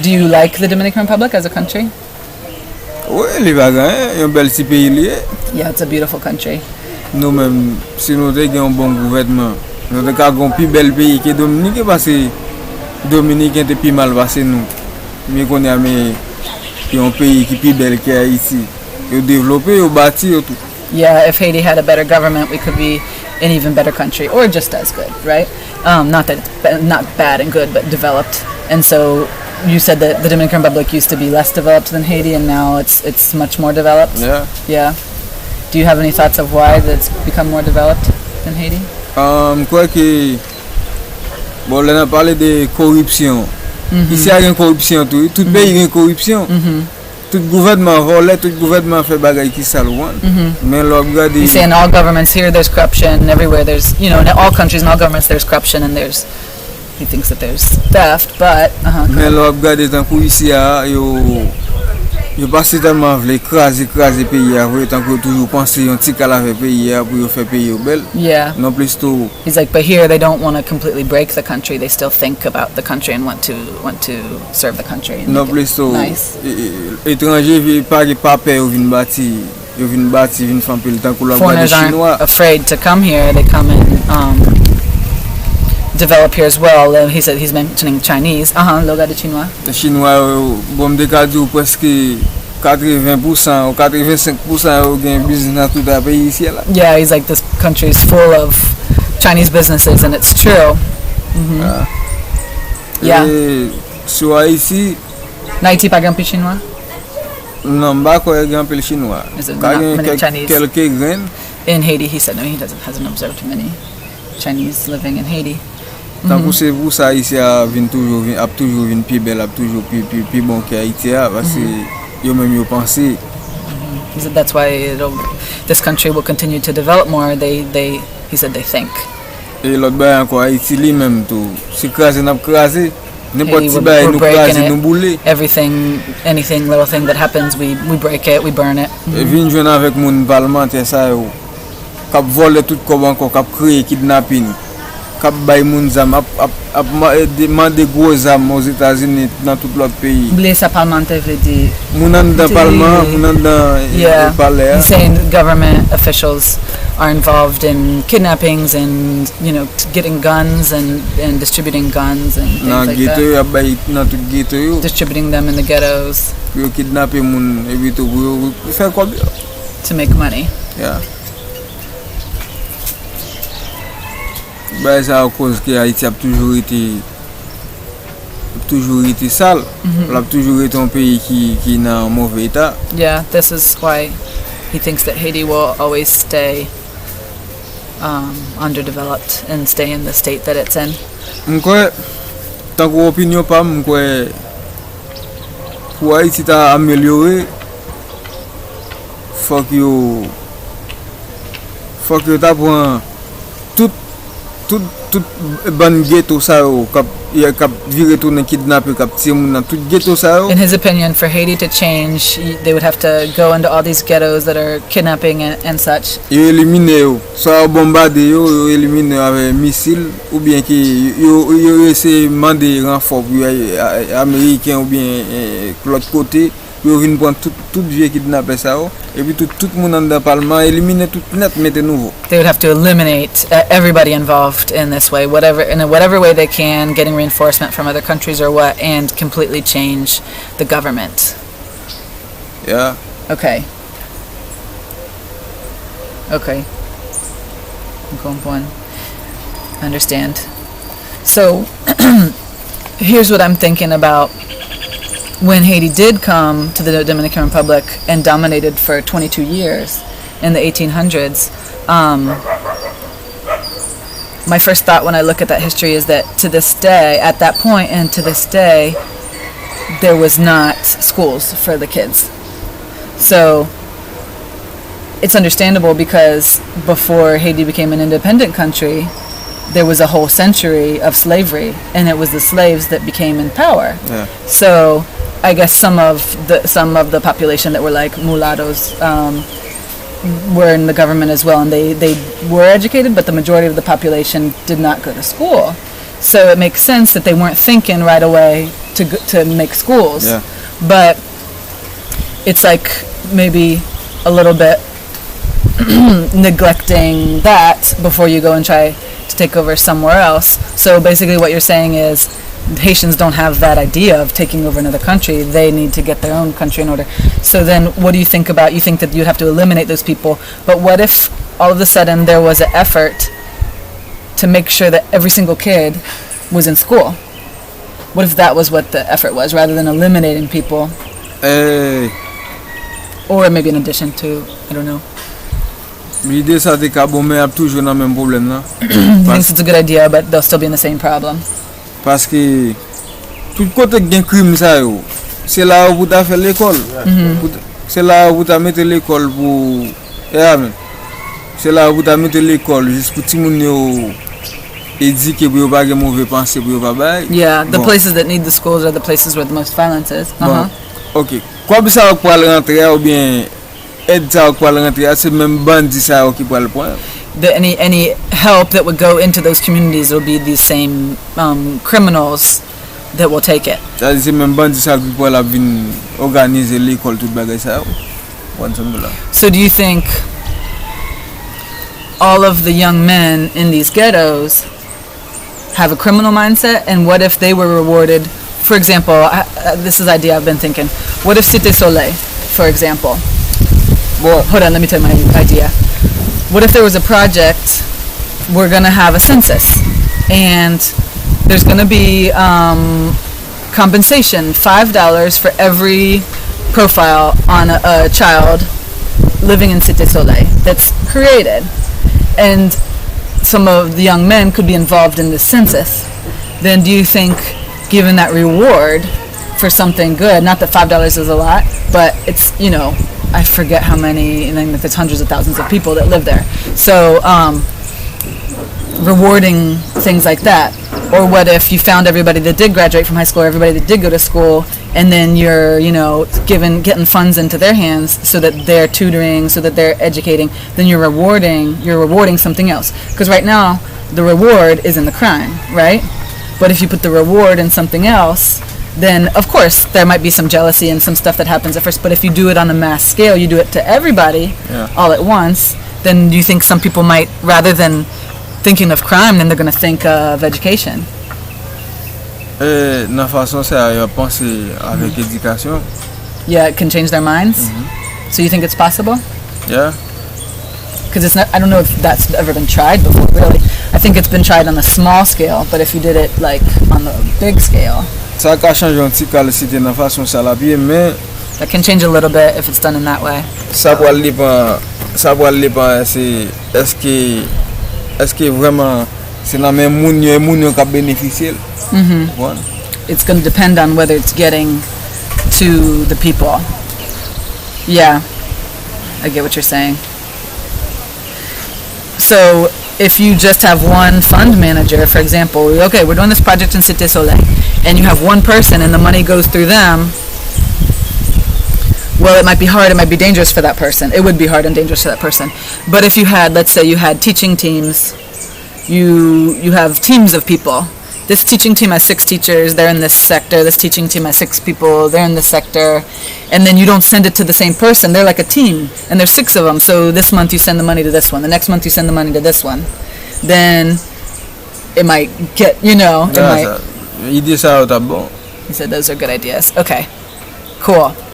Do you like the Dominican Republic as a country? Oui, li bagan, yon bel ti peyi li. Yeah, it's a beautiful country. Nou men, si nou te gen yon bon gouvernement, nou te ka gon pi bel peyi ki Dominique parce Dominique te pi mal passé nou. Mais qu'on a yon pays qui pi bel ki Haiti. Yo développé, yo bâti, yo tout. Yeah, if Haiti had a better government, we could be an even better country, or just as good, right? Not that it's not bad and good, but developed. And so you said that the Dominican Republic used to be less developed than Haiti, and now it's much more developed. Yeah. Yeah. Do you have any thoughts of why that's become more developed than Haiti? Quoi que bon, là on a parlé de corruption. Ici il y a une corruption tout pays il y a une corruption. Tout gouvernement volait, tout gouvernement fait bagaille qui salouane. Mais là regardez. You say in all governments here there's corruption, everywhere there's, in all countries and all governments there's corruption, and he thinks that there's theft, but mais là regardez tant que ici yo pas tellement vle écraser pays a tant que toujours penser un petit calave pays pour faire pays au bel. Yeah. Non plus tout. He's like, but here they don't want to completely break the country. They still think about the country and want to serve the country. Non plus tout. Nice. Étranger pas peur vinn bâti vinn faire pile tant que la Foreigners aren't afraid to come here. They come and develop here as well. He said he's mentioning Chinese. Loga de Chinois. Les Chinois bon me dire presque 80% ou 85% au gain business dans tout le pays ici là. Yeah, he's like, this country is full of Chinese businesses, and it's true. Yeah. Sur Haïti Haiti pas grand chinois? non pas quoi grand peu chinois. Is it not many Chinese? Quelques grains. In Haiti, he said no, he hasn't observed many Chinese living in Haiti. Tant que c'est vous ça ici a toujours vinn plus belle, a toujours plus bon que Haïti parce que yo même yo penser. He said that's why this country will continue to develop more. He said they think. Et l'autre bail encore Haïti lui-même tout, c'est crasé n'a crasé. N'importe Haiti, qui bail nous breaking crasé nous bouler. Everything, anything, little thing that happens, we break it, we burn it. Et vinn joindre avec mon parlementaire ça yo. Cap voler tout comme encore cap créer kidnapping. Cap bay moun zam ap demander gros armes aux États-Unis dans tout l'autre pays. Blé sa parlementaire veut dire. Moun dans parlement, moun dans palais. He's saying government officials are involved in kidnappings and getting guns and distributing guns and things like that. Ghetto distributing them in the ghettos. Yo kidnapper moun et puis tout pour faire quoi? To make money. Yeah. C'est à cause que Haïti a toujours été sale. Il a toujours été un pays qui est dans un mauvais état. Yeah, this is why he thinks that Haiti will always stay underdeveloped and stay in the state that it's in. M'kwe, tant que opinion pas, m'kwe, pour Haïti ta améliorer, faut que ta prend tout ban ghetto ça cap virer tourner kidnapper cap tirer moun dans tout ghetto ça. In his opinion, for Haiti to change, they would have to go into all these ghettos that are kidnapping and such. Yo éliminer yo, soit bombarder yo éliminer avec missile ou bien qui yo essayer demander renfort américain ou bien l'autre côté. Yo vinn prendre tout vieux kidnapper ça et puis tout monde dans le parlement éliminer tout net mettre nouveau. They would have to eliminate everybody involved in this way, in whatever way they can, getting reinforcement from other countries or what, and completely change the government. Yeah. Okay. One. Understand. So here's what I'm thinking about. When Haiti did come to the Dominican Republic and dominated for 22 years in the 1800s, my first thought when I look at that history is that to this day, at that point and to this day, there was not schools for the kids. So it's understandable because before Haiti became an independent country, there was a whole century of slavery, and it was the slaves that became in power. Yeah. So I guess some of the population that were like mulattoes were in the government as well, and they were educated, but the majority of the population did not go to school. So it makes sense that they weren't thinking right away, to make schools. Yeah. But it's like maybe a little bit neglecting that before you go and try to take over somewhere else. So basically what you're saying is Haitians don't have that idea of taking over another country. They need to get their own country in order. So then what do you think about, you think that you'd have to eliminate those people, but what if all of a sudden there was an effort to make sure that every single kid was in school? What if that was what the effort was, rather than eliminating people? Or maybe in addition to, I don't know. L'idée ça c'est qu'à bon mais a toujours dans même problème là. He thinks it's a good idea, but they'll still be in the same problem. Parce que tout côté gen crime ça yo, c'est là où tu as fait l'école. C'est là où tu as mis l'école pour c'est là où tu as mis l'école juste pour tout monde yo éduquer pour pas gen mauvais pensée pour pas bail. Yeah, the places that need the schools are the places where the most violence is. Bon. OK. Quoi ça pour aller rentrer ou bien aide ça pour aller rentrer, c'est même bandit ça qui pour le point. Any help that would go into those communities will be these same criminals that will take it. C'est même bandit ça qui pour la venir organiser l'école toute bagage ça. So do you think all of the young men in these ghettos have a criminal mindset, and what if they were rewarded? For example, this is the idea I've been thinking. What if Cité Soleil, for example? Well, hold on, let me tell you my idea. What if there was a project, we're going to have a census, and there's going to be compensation, $5 for every profile on a child living in Cité Soleil that's created. And some of the young men could be involved in this census. Then do you think, given that reward for something good, not that $5 is a lot, but it's, you know, I forget how many, and then there's hundreds of thousands of people that live there. So rewarding things like that. Or what if you found everybody that did graduate from high school, everybody that did go to school, and then you're, you know, getting funds into their hands so that they're tutoring, so that they're educating, then you're rewarding something else. Because right now, the reward is in the crime, right? But if you put the reward in something else, then of course there might be some jealousy and some stuff that happens at first, but if you do it on a mass scale, you do it to everybody all at once, then do you think some people might, rather than thinking of crime, then they're going to think of education? Na façon ça y penser avec éducation. Yeah, it can change their minds. So you think it's possible? Yeah. Because it's not, I don't know if that's ever been tried before, really. I think it's been tried on a small scale, but if you did it like on the big scale, Ça va changer un petit cas c'était na façon ça la bien, mais that can change a little bit if it's done in that way. ça va dépendre c'est est-ce que vraiment c'est la même moun qui bénéficier. It's going to depend on whether it's getting to the people. Yeah, I get what you're saying. So if you just have one fund manager, for example, okay, we're doing this project in Cité Soleil, and you have one person and the money goes through them, well, it might be hard, it might be dangerous for that person. It would be hard and dangerous for that person. But if you had, let's say you had teaching teams, you have teams of people. This teaching team has 6 teachers, they're in this sector. This teaching team has 6 people, they're in this sector. And then you don't send it to the same person. They're like a team, and there's 6 of them. So this month you send the money to this one. The next month you send the money to this one. Then it might get, you know, it might. Idée ça bon. He said those are good ideas. Okay, cool.